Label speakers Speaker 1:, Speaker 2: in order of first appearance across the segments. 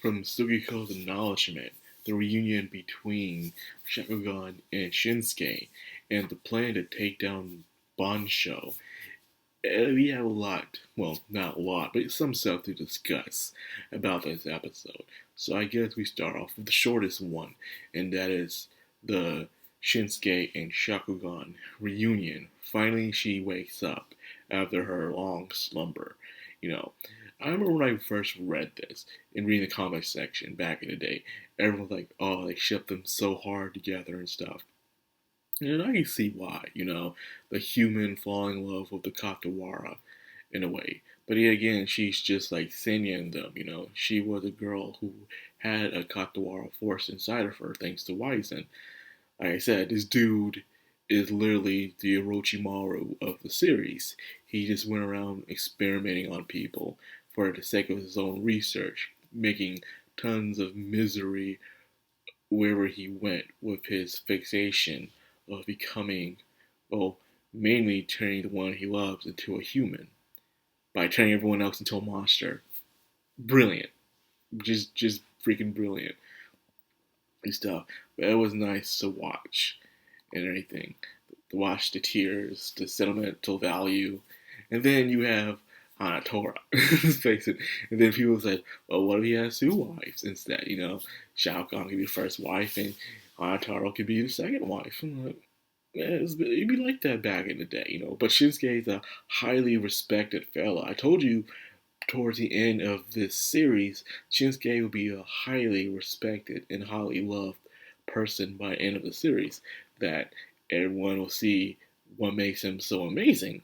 Speaker 1: from Sugiko's acknowledgement, the reunion between Shakugan and Shinsuke, and the plan to take down Bansho, we have a lot, well, not a lot, but some stuff to discuss about this episode. So I guess we start off with the shortest one, and that is the Shinsuke and Shakugan reunion. Finally, she wakes up after her long slumber. You know, I remember when I first read this and reading the comic section back in the day, everyone was like, oh, they shipped them so hard together and stuff. And I can see why, the human falling in love with the Katawara in a way. But yet again, she's just like Senya and them. She was a girl who had a Katawara force inside of her thanks to Wizen. Like I said, this dude is literally the Orochimaru of the series. He just went around experimenting on people for the sake of his own research, making tons of misery wherever he went with his fixation of becoming, well, mainly turning the one he loves into a human by turning everyone else into a monster. Brilliant. Just freaking brilliant and stuff. But it was nice to watch and everything. To watch the tears, the sentimental value. And then you have Hanatora. Let's face it. And then people said, well, what if he has two wives instead? Shao Kahn could be the first wife and Hanatora could be the second wife. I'm like, it'd be like that back in the day. But Shinsuke is a highly respected fella. I told you towards the end of this series, Shinsuke will be a highly respected and highly loved person by the end of the series. That everyone will see what makes him so amazing.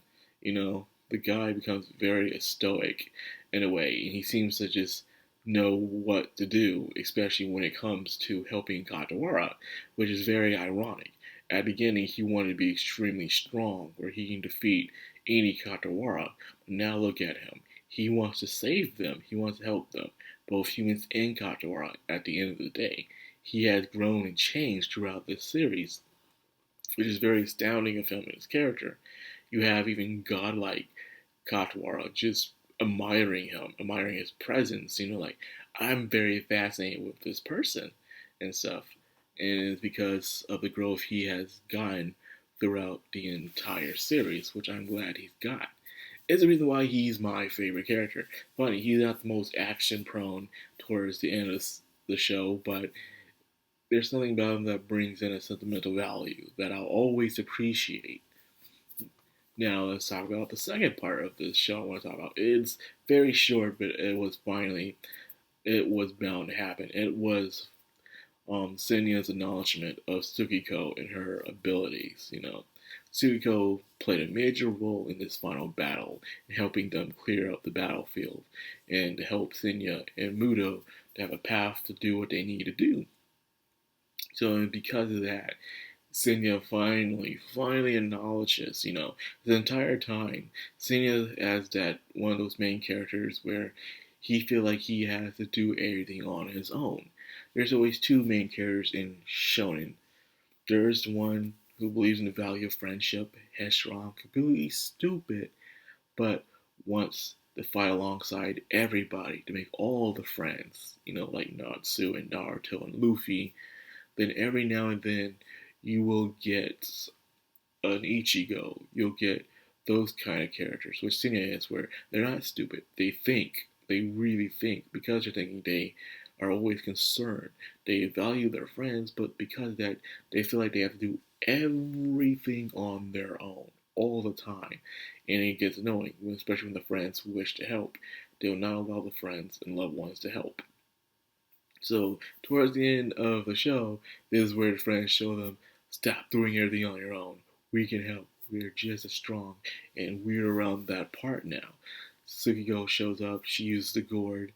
Speaker 1: The guy becomes very stoic in a way, and he seems to just know what to do, especially when it comes to helping Katawara, which is very ironic. At the beginning, he wanted to be extremely strong, where he can defeat any Katawara. Now look at him. He wants to save them. He wants to help them, both humans and Katawara, at the end of the day. He has grown and changed throughout this series, which is very astounding of him and his character. You have even godlike Katawara just admiring him, admiring his presence. Like, I'm very fascinated with this person and stuff. And it's because of the growth he has gotten throughout the entire series, which I'm glad he's got. It's the reason why he's my favorite character. Funny, he's not the most action prone towards the end of the show, but there's something about him that brings in a sentimental value that I'll always appreciate. Now let's talk about the second part of this show I want to talk about. It's very short, but it was bound to happen. It was Senya's acknowledgement of Tsukiko and her abilities. Tsukiko played a major role in this final battle in helping them clear up the battlefield and to help Senya and Muto to have a path to do what they need to do. So because of that, Senya finally acknowledges, the entire time, Senya as that one of those main characters where he feels like he has to do everything on his own. There's always two main characters in shonen. There's the one who believes in the value of friendship, headstrong, completely stupid, but wants to fight alongside everybody to make all the friends, like Natsu and Naruto and Luffy. Then every now and then you will get an Ichigo. You'll get those kind of characters, which Senya is, where they're not stupid. They think. They really think. Because they're thinking, they are always concerned. They value their friends, but because of that, they feel like they have to do everything on their own all the time. And it gets annoying, especially when the friends wish to help. They will not allow the friends and loved ones to help. So, towards the end of the show, this is where the friends show them, stop doing everything on your own. We can help. We're just as strong. And we're around that part now. Tsukiko shows up. She uses the gourd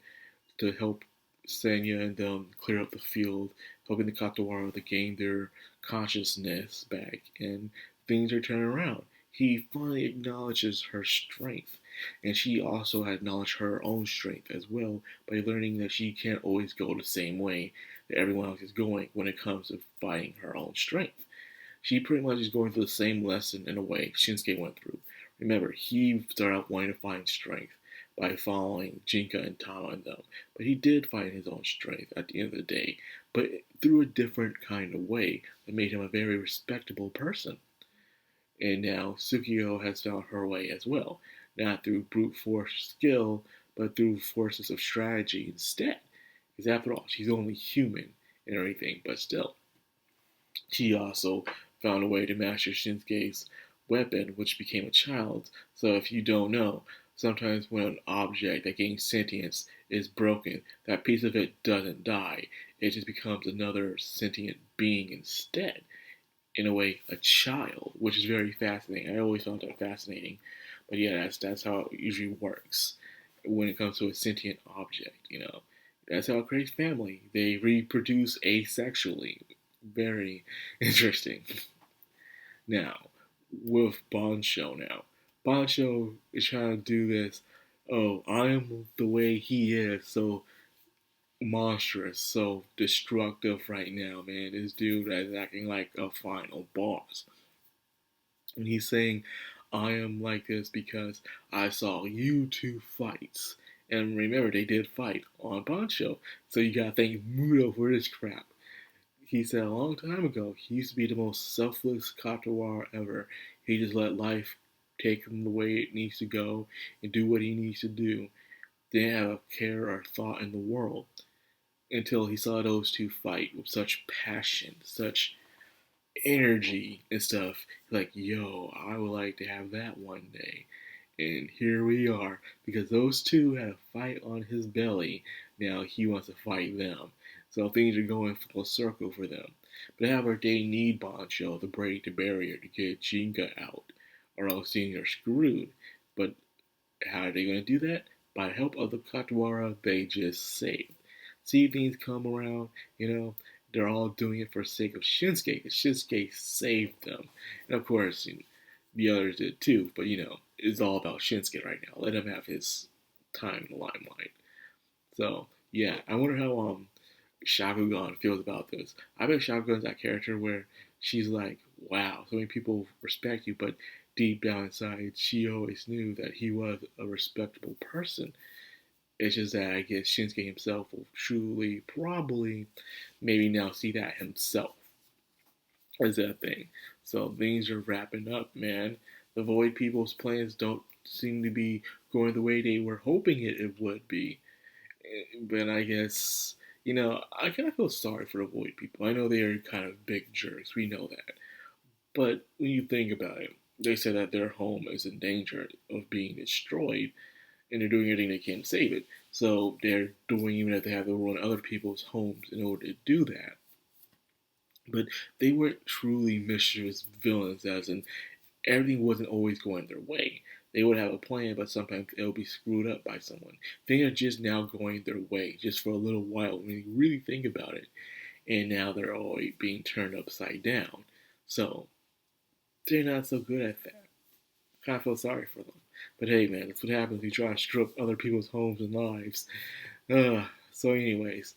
Speaker 1: to help Senya and them clear up the field, helping the Katawara to gain their consciousness back. And things are turning around. He finally acknowledges her strength. And she also acknowledged her own strength as well by learning that she can't always go the same way that everyone else is going when it comes to fighting her own strength. She pretty much is going through the same lesson in a way Shinsuke went through. Remember, he started out wanting to find strength, by following Jinka and Tama and them. But he did find his own strength at the end of the day, but through a different kind of way that made him a very respectable person. And now Tsukio has found her way as well, not through brute force skill, but through forces of strategy instead. Because after all, she's only human and everything, but still. She also found a way to master Shinsuke's weapon, which became a child. So if you don't know, sometimes when an object that gains sentience is broken, that piece of it doesn't die. It just becomes another sentient being instead. In a way, a child, which is very fascinating. I always found that fascinating. But yeah, that's how it usually works when it comes to a sentient object. That's how it creates family. They reproduce asexually. Very interesting. Now, with Bonsho now. Bonsho is trying to do this, oh, I am the way he is, so monstrous, so destructive right now, man. This dude is acting like a final boss. And he's saying, I am like this because I saw you two fights. And remember, they did fight on Bonsho, so you gotta thank Muto for this crap. He said a long time ago he used to be the most selfless Katawara ever. He just let life take him the way it needs to go and do what he needs to do. Didn't have a care or thought in the world until he saw those two fight with such passion, such energy and stuff. Like, yo, I would like to have that one day. And here we are, because those two had a fight on his belly. Now he wants to fight them. So things are going full circle for them. But however, they need Bonsho to break the barrier to get Jinga out, or else things are screwed. But how are they going to do that? By help of the Katawara they just saved. See things come around, they're all doing it for the sake of Shinsuke, because Shinsuke saved them. And of course, the others did too, but it's all about Shinsuke right now. Let him have his time in the limelight. So, yeah, I wonder how Shakugan feels about this. I bet Shakugan's that character where she's like, wow, so many people respect you, but deep down inside, she always knew that he was a respectable person. It's just that I guess Shinsuke himself will truly, probably, maybe now see that himself as that thing. So things are wrapping up, man. The Void People's plans don't seem to be going the way they were hoping it would be. But I guess, I kind of feel sorry for the Void People. I know they are kind of big jerks. We know that. But when you think about it, they said that their home is in danger of being destroyed, and they're doing everything they can to save it. So they're doing even if they have to ruin other people's homes in order to do that. But they weren't truly mischievous villains, as in everything wasn't always going their way. They would have a plan, but sometimes it'll be screwed up by someone. Things are just now going their way, just for a little while when you really think about it. And now they're all being turned upside down. So they're not so good at that. Kind of feel sorry for them. But hey, man, that's what happens when you try to screw up other people's homes and lives. So, anyways,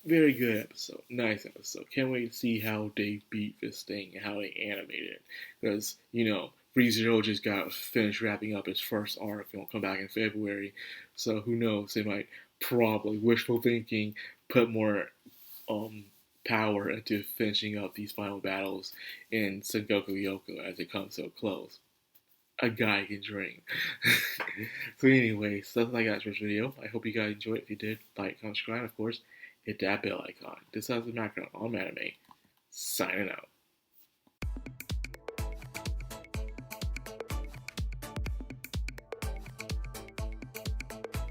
Speaker 1: very good episode. Nice episode. Can't wait to see how they beat this thing and how they animate it. Because, ReZero just got finished wrapping up his first arc and will come back in February. So, who knows? They might probably, wishful thinking, put more power into finishing up these final battles in Sengoku Youko as it comes to a close. A guy can dream. So anyways, that's all I got for this video. I hope you guys enjoyed it. If you did, like, comment, subscribe, of course, hit that bell icon. This has been Madcrownxox on Anime, signing out.